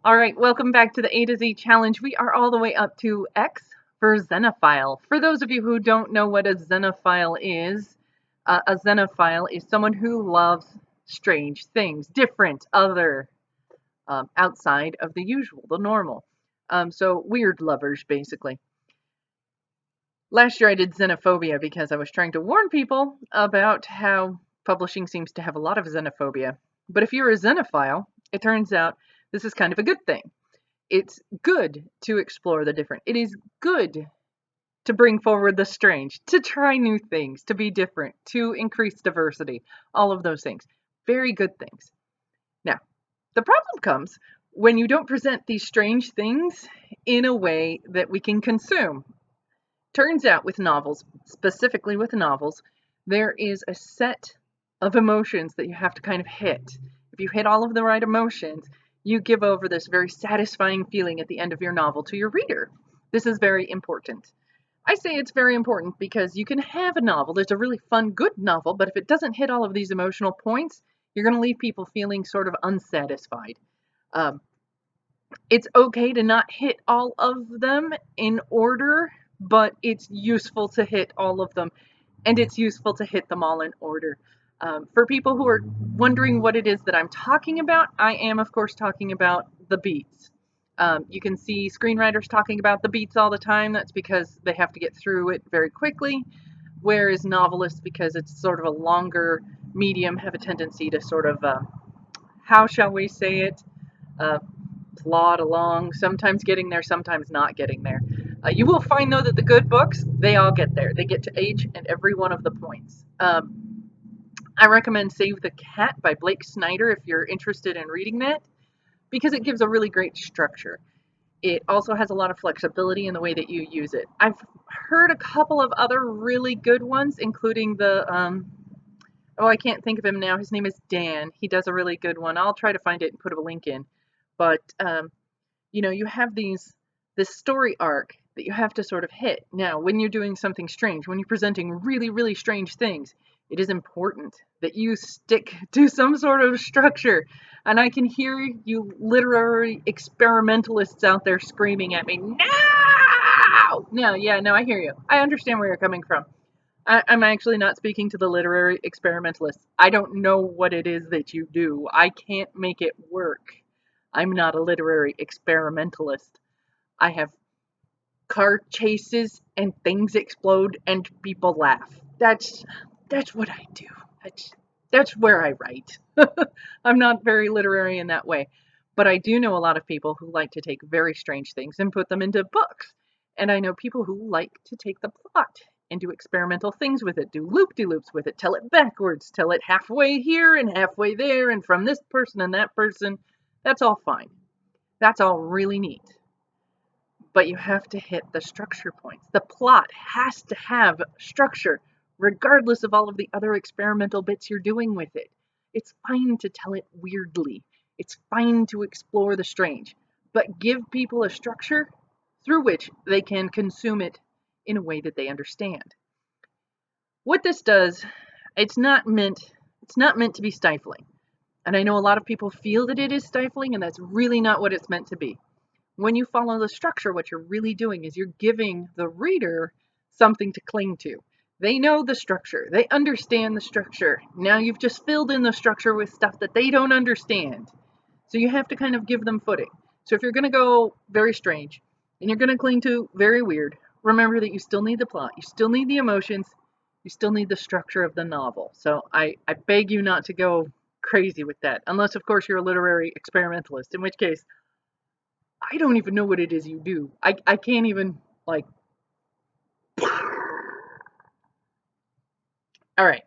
All right, welcome back to the A to Z challenge. We are all the way up to X for Xenophile. For those of you who don't know what a Xenophile is, a Xenophile is someone who loves strange things, different, other, outside of the usual, the normal. So weird lovers, basically. Last year I did xenophobia because I was trying to warn people about how publishing seems to have a lot of xenophobia. But if you're a xenophile, it turns out this is kind of a good thing. It's good to explore the different. It is good to bring forward the strange, to try new things, to be different, to increase diversity, all of those things. Very good things. Now, the problem comes when you don't present these strange things in a way that we can consume. Turns out with novels, specifically with novels, there is a set of emotions that you have to kind of hit. If you hit all of the right emotions, you give over this very satisfying feeling at the end of your novel to your reader. This is very important. I say it's very important because you can have a novel that's a really fun, good novel, but if it doesn't hit all of these emotional points, you're going to leave people feeling sort of unsatisfied. Um, it's okay to not hit all of them in order, but it's useful to hit all of them, and it's useful to hit them all in order. For people who are wondering what it is that I'm talking about, I am, of course, talking about the beats. You can see screenwriters talking about the beats all the time. That's because they have to get through it very quickly, whereas novelists, because it's sort of a longer medium, have a tendency to sort of, how shall we say it, uh, plod along, sometimes getting there, sometimes not getting there. You will find, though, that the good books, they all get there. They get to each and every one of the points. I recommend Save the Cat by Blake Snyder if you're interested in reading that, because it gives a really great structure. It also has a lot of flexibility in the way that you use it. I've heard a couple of other really good ones, including oh, I can't think of him now. His name is Dan. He does a really good one. I'll try to find it and put a link in. But you have this story arc that you have to sort of hit. Now, when you're doing something strange, when you're presenting really, really strange things, it is important that you stick to some sort of structure. And I can hear you literary experimentalists out there screaming at me, no! No, yeah, no, I hear you. I understand where you're coming from. I'm actually not speaking to the literary experimentalists. I don't know what it is that you do. I can't make it work. I'm not a literary experimentalist. I have car chases and things explode and people laugh. That's what I do. That's where I write. I'm not very literary in that way, but I do know a lot of people who like to take very strange things and put them into books. And I know people who like to take the plot and do experimental things with it, do loop-de-loops with it, tell it backwards, tell it halfway here and halfway there and from this person and that person. That's all fine. That's all really neat. But you have to hit the structure points. The plot has to have structure, regardless of all of the other experimental bits you're doing with it. It's fine to tell it weirdly. It's fine to explore the strange, but give people a structure through which they can consume it in a way that they understand. What this does, it's not meant it's not meant to be stifling. And I know a lot of people feel that it is stifling, and that's really not what it's meant to be. When you follow the structure, what you're really doing is you're giving the reader something to cling to. They know the structure, they understand the structure. Now you've just filled in the structure with stuff that they don't understand. So you have to kind of give them footing. So if you're going to go very strange and you're going to cling to very weird, remember that you still need the plot, you still need the emotions, you still need the structure of the novel. So I beg you not to go crazy with that, unless, of course, you're a literary experimentalist, in which case, I don't even know what it is you do. I can't even, like. All right.